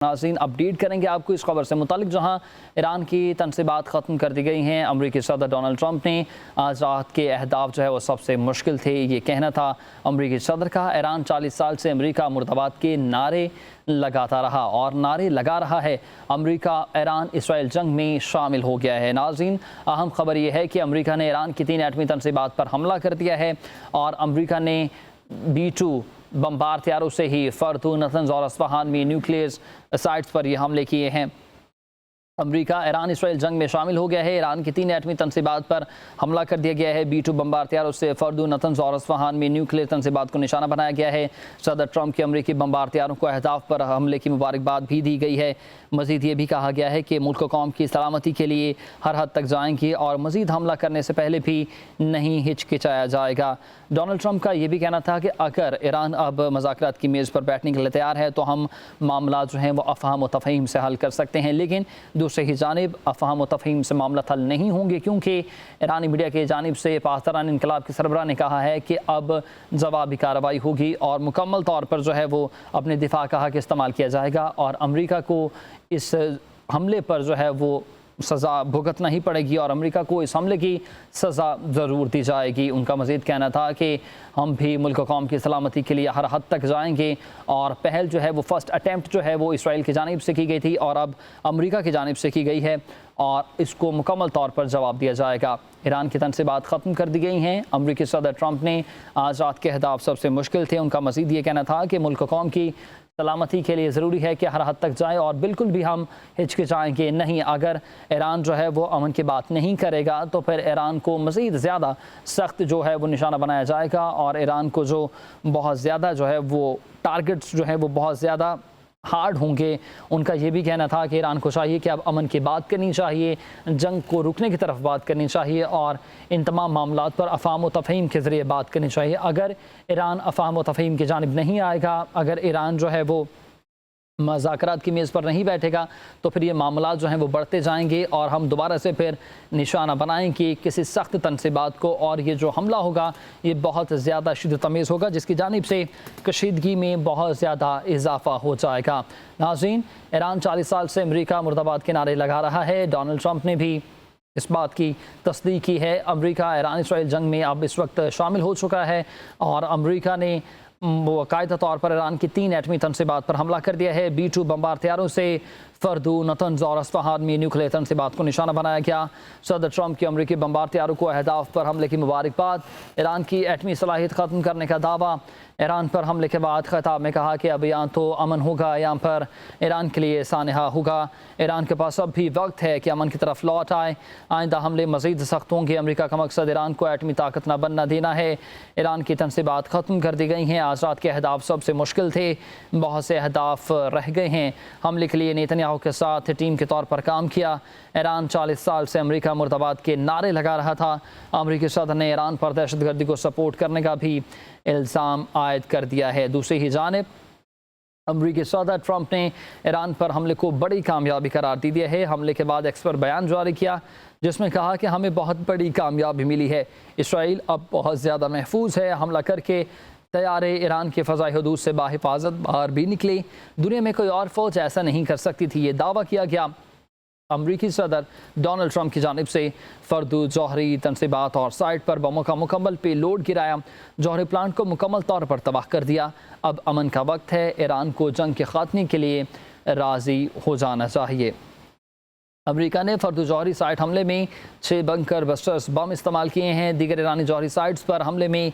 नाज़रीन अपडेट करेंगे आपको इस खबर से मुतालिक, जहां ईरान की तनसीबात ख़त्म कर दी गई हैं। अमरीकी सदर डोनाल्ड ट्रंप ने आज रात के अहदाफ जो है वो सबसे मुश्किल थे, ये कहना था अमरीकी सदर का। ईरान 40 साल से अमरीका मुर्दाबाद के नारे लगाता रहा और नारे लगा रहा है। अमरीका ईरान इसराइल जंग में शामिल हो गया है। नाज़रीन अहम खबर यह है कि अमरीका ने ईरान की 3 एटमी तनसीबात पर हमला कर दिया है और अमरीका ने B-2 बमबार तैयारों से ही फर्दू, नतंज और अस्फहान में न्यूक्लियर साइट्स पर ये हमले किए हैं। अमरीका ईरान इसराइल जंग में शामिल हो गया है। ईरान की 3 एटमी तनसीबात पर हमला कर दिया गया है। B-2 बमबार तैयारों से फर्दू, नतंज और अस्फहान में न्यूक्लियर तनसीबात को निशाना बनाया गया है। सदर ट्रंप के अमरीकी बमबार तैयारों को अहदाफ पर हमले की मुबारकबाद भी दी गई है। मजीद ये भी कहा गया है कि मुल्क कौम की सलामती के लिए हर हद तक जाएंगे और मजीद हमला करने से पहले भी नहीं हिचकिचाया जाएगा। डोनाल्ड ट्रंप का ये भी कहना था कि अगर ईरान अब मुज़ाकरात की मेज़ पर बैठने के लिए तैयार है तो हम मामला जो हैं वो अफ़हाम व तफ़हीम से हल कर सकते हैं, लेकिन दूसरी ही जानिब अफ़हाम व तफ़हीम से मामला हल नहीं होंगे, क्योंकि ईरानी मीडिया की जानिब से पाकिस्तान इनकलाब के सरबराह ने कहा है कि अब जवाबी कार्रवाई होगी और मुकम्मल तौर पर जो है वो अपने दिफा का हक़ इस्तेमाल किया जाएगा और अमरीका को इस हमले पर जो है वो सज़ा भुगतना ही पड़ेगी और अमेरिका को इस हमले की सज़ा ज़रूर दी जाएगी। उनका मज़ीद कहना था कि हम भी मुल्क कौम की सलामती के लिए हर हद तक जाएंगे और पहल जो है वो फ़र्स्ट अटैम्प्ट जो है वो इसराइल की जानिब से की गई थी और अब अमेरिका की जानिब से की गई है और इसको मुकम्मल तौर पर जवाब दिया जाएगा। ईरान की तनसीबात ख़त्म कर दी गई हैं। अमरीकी सदर ट्रंप ने आज रात के अहदाफ सबसे मुश्किल थे। उनका मज़ीद ये कहना था कि मुल्क कौम की सलामती के लिए ज़रूरी है कि हर हद तक जाए और बिल्कुल भी हम हिचकिचाएंगे नहीं। अगर ईरान जो है वो अमन की बात नहीं करेगा तो फिर ईरान को मज़ीद ज़्यादा सख्त जो है वो निशाना बनाया जाएगा और ईरान को जो बहुत ज़्यादा जो है वो टारगेट्स जो है वो बहुत ज़्यादा हार्ड होंगे। उनका ये भी कहना था कि ईरान को चाहिए कि अब अमन की बात करनी चाहिए, जंग को रुकने की तरफ बात करनी चाहिए और इन तमाम मामलात पर अफ़हाम व तफ़हीम के ज़रिए बात करनी चाहिए। अगर ईरान अफ़हाम व तफ़हीम की जानिब नहीं आएगा, अगर ईरान जो है वो मुज़ाकरात की मेज़ पर नहीं बैठेगा तो फिर ये मामला जो हैं वो बढ़ते जाएंगे और हम दोबारा से फिर निशाना बनाएंगे किसी सख्त तनसीबात को और ये जो हमला होगा ये बहुत ज़्यादा शिद्दत तमीज़ होगा, जिसकी जानिब से कशीदगी में बहुत ज़्यादा इजाफ़ा हो जाएगा। नाज़रीन ईरान 40 साल से अमरीका मुर्दाबाद के नारे लगा रहा है। डोनाल्ड ट्रंप ने भी इस बात की तस्दीक की है। अमरीका ईरान इसराइल जंग में अब इस वक्त शामिल हो चुका है और अमरीका ने बाकायदा तौर पर ईरान की 3 एटमी तनसीबात पर हमला कर दिया है। B-2 बमबार तैयारों से फर्दू, नतंज और अस्फहान में न्यूक्लियर तनसीबात को निशाना बनाया गया। सदर ट्रंप की अमरीकी बमबार तैयारों को अहदाफ पर हमले की मुबारकबाद। ईरान की एटमी सलाहियत ख़त्म करने का दावा। ईरान पर हमले के बाद खिताब में कहा कि अब या तो अमन होगा या पर ईरान के लिए सानहा होगा। ईरान के पास अब भी वक्त है कि अमन की तरफ लौट आए। आइंदा हमले मज़ीद सख्त होंगे। अमरीका का मकसद ईरान को एटमी ताकत न बनना देना है। ईरान की तनसीबात ख़त्म कर दी गई हैं। आज रात के अहदाफ सबसे मुश्किल थे, बहुत से अहदाफ रह गए हैं। हमले के लिए नेतन्याहू के साथ टीम के तौर पर काम किया। ईरान 40 साल से अमरीका मुर्दाबाद के नारे लगा रहा था। अमरीकी सदर ने ईरान पर दहशतगर्दी को सपोर्ट करने का भी इल्ज़ाम आयद कर दिया है। दूसरी ही जानिब अमरीकी सदर ट्रंप ने ईरान पर हमले को बड़ी कामयाबी करार दे दिया है। हमले के बाद एक्सपर्ट बयान जारी किया जिसमें कहा कि हमें बहुत बड़ी कामयाबी मिली है। इसराइल अब बहुत ज़्यादा महफूज है। हमला करके तैयारे ईरान के फ़ज़ाई हदूद से बाहिफाजत बाहर भी निकले। दुनिया में कोई और फ़ौज ऐसा नहीं कर सकती थी, ये दावा किया गया। अमरीकी सदर डोनाल्ड ट्रंप की जानिब से फर्दू, जौहरी तनसीबात और साइट पर बमों का मुकम्मल पे लोड गिराया। जौहरी प्लांट को मुकम्मल तौर पर तबाह कर दिया। अब अमन का वक्त है। ईरान को जंग के खात्मे के लिए राज़ी हो जाना चाहिए। अमेरिका ने फर्दू जौहरी साइट हमले में 6 बंकर बस्टर्स बम इस्तेमाल किए हैं। दीगर ईरानी जौहरी साइट्स पर हमले में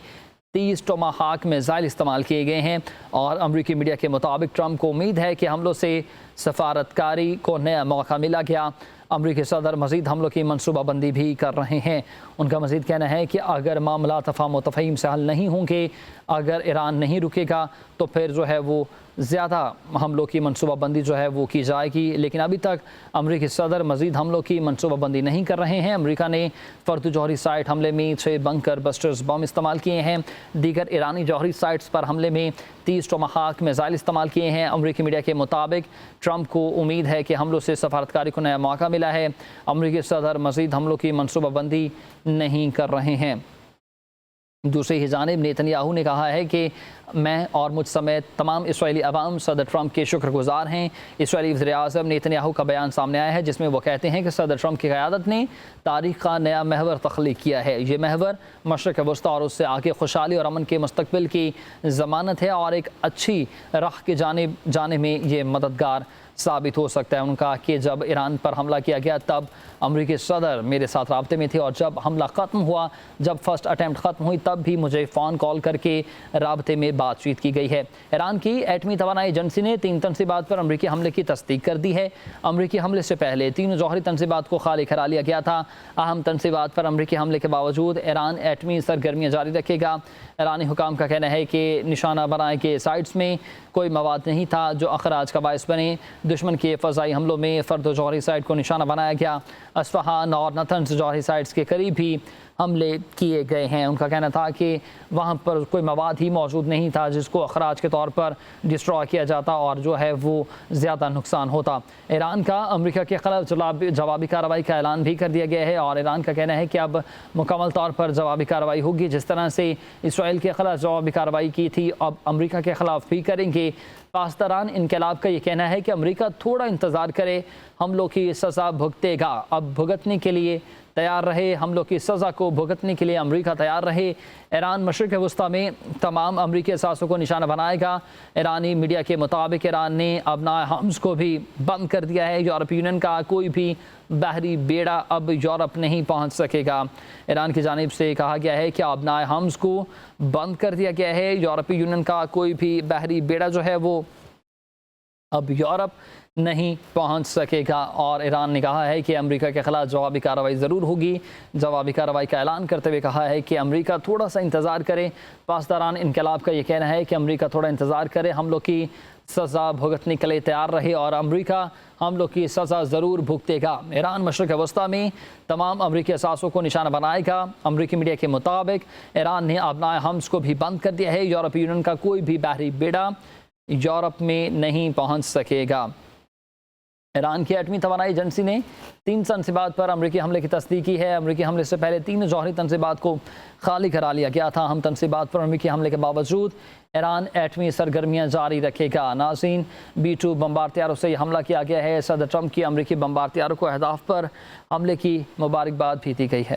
30 टोमाहाक मिसाइल इस्तेमाल किए गए हैं और अमरीकी मीडिया के मुताबिक ट्रंप को उम्मीद है कि हमलों से सफारतकारी को नया मौका मिला गया। अमरीकी सदर मज़ीद हमलों की मनसूबाबंदी भी कर रहे हैं। उनका मज़ीद कहना है कि अगर मामला अफ़हाम व तफ़हीम से हल नहीं होंगे, अगर ईरान नहीं रुकेगा तो फिर जो है वो ज़्यादा हमलों की मनसूबाबंदी जो है वो की जाएगी। लेकिन अभी तक अमरीकी सदर मज़ीद हमलों की मनसूबाबंदी नहीं कर रहे हैं। अमरीका ने फर्दू जौहरी साइट हमले में 6 बंकर बस्टर्स बम इस्तेमाल किए हैं। दीगर ईरानी जौहरी साइट्स पर हमले में 30 टोमाहाक मिसाइल इस्तेमाल किए हैं। अमरीकी मीडिया के मुताबिक ट्रंप को उम्मीद है कि हमलों से सफारतकारी को नया मौका मिला है। अमरीकी सदर मज़ीद हमलों की मनसूबाबंदी नहीं कर रहे हैं। دوسری ہی جانب نیتنیاہو نے کہا ہے کہ میں اور مجھ سمیت تمام اسرائیلی عوام صدر ٹرمپ کے شکر گزار ہیں۔ اسرائیلی وزیر اعظم نیتنیاہو کا بیان سامنے آیا ہے جس میں وہ کہتے ہیں کہ صدر ٹرمپ کی قیادت نے تاریخ کا نیا محور تخلیق کیا ہے۔ یہ محور مشرق وسطیٰ اور اس سے آگے خوشحالی اور امن کے مستقبل کی ضمانت ہے اور ایک اچھی راہ کے جانے میں یہ مددگار ثابت ہو سکتا ہے۔ ان کا کہ جب ایران پر حملہ کیا گیا تب امریکی صدر میرے ساتھ رابطے میں تھے اور جب حملہ ختم ہوا، جب فرسٹ اٹیمپٹ ختم ہوئی تب بھی مجھے فون کال کر کے رابطے میں بات چیت کی گئی ہے۔ ایران کی ایٹمی توانائی ایجنسی نے 3 تنصیبات پر امریکی حملے کی تصدیق کر دی ہے۔ امریکی حملے سے پہلے 3 جوہری تنصیبات کو خالی کرا لیا گیا تھا۔ اہم تنصیبات پر امریکی حملے کے باوجود ایران ایٹمی سرگرمیاں جاری رکھے گا۔ ایرانی حکام کا کہنا ہے کہ نشانہ بنائے گئے سائٹس میں کوئی مواد نہیں تھا جو اخراج کا باعث بنے۔ دشمن کے فضائی حملوں میں فرد و جوہری سائٹ کو نشانہ بنایا گیا۔ اصفہان اور نتنز جوہری سائٹس کے قریب بھی حملے کیے گئے ہیں۔ ان کا کہنا تھا کہ وہاں پر کوئی مواد ہی موجود نہیں تھا جس کو اخراج کے طور پر ڈسٹرائے کیا جاتا اور جو ہے وہ زیادہ نقصان ہوتا۔ ایران کا امریکہ کے خلاف جوابی کارروائی کا اعلان بھی کر دیا گیا ہے اور ایران کا کہنا ہے کہ اب مکمل طور پر جوابی کارروائی ہوگی۔ جس طرح سے اسرائیل کے خلاف جوابی کارروائی کی تھی اب امریکہ کے خلاف بھی کریں گے۔ پاسداران انقلاب کا یہ کہنا ہے کہ امریکہ تھوڑا انتظار کرے، حملوں کی سزا بھگتے گا۔ اب بھگتنے کے لیے تیار رہے، حملوں کی سزا کو بھگتنے کے لیے امریکہ تیار رہے۔ ایران مشرق وسطیٰ میں تمام امریکی اثاثوں کو نشانہ بنائے گا۔ ایرانی میڈیا کے مطابق ایران نے ابنائے حمز کو بھی بند کر دیا ہے۔ یورپی یونین کا کوئی بھی بحری بیڑا اب یورپ نہیں پہنچ سکے گا۔ ایران کی جانب سے کہا گیا ہے کہ ابنائے حمز کو بند کر دیا گیا ہے۔ یورپی یونین کا کوئی بھی بحری بیڑا جو ہے وہ اب یورپ نہیں پہنچ سکے گا اور ایران نے کہا ہے کہ امریکہ کے خلاف جوابی کارروائی ضرور ہوگی۔ جوابی کارروائی کا اعلان کرتے ہوئے کہا ہے کہ امریکہ تھوڑا سا انتظار کرے۔ پاسداران انقلاب کا یہ کہنا ہے کہ امریکہ تھوڑا انتظار کرے، حملوں کی سزا بھگتنے کے لیے تیار رہے اور امریکہ حملوں کی سزا ضرور بھگتے گا۔ ایران مشرق وسطیٰ میں تمام امریکی اثاثوں کو نشانہ بنائے گا۔ امریکی میڈیا کے مطابق ایران نے ابنائے حمز کو بھی بند کر دیا ہے۔ یورپی یونین کا کوئی بھی بحری بیڑا یورپ میں نہیں پہنچ سکے گا۔ ایران کی ایٹمی توانائی ایجنسی نے 3 تنصیبات پر امریکی حملے کی تصدیق کی ہے۔ امریکی حملے سے پہلے 3 جوہری تنصیبات کو خالی کرا لیا گیا تھا۔ اہم تنصیبات پر امریکی حملے کے باوجود ایران ایٹمی سرگرمیاں جاری رکھے گا۔ ناظرین، B-2 بمبار طیاروں سے یہ حملہ کیا گیا ہے۔ صدر ٹرمپ کی امریکی بمبار طیاروں کو اہداف پر حملے کی مبارکباد بھی دی گئی ہے۔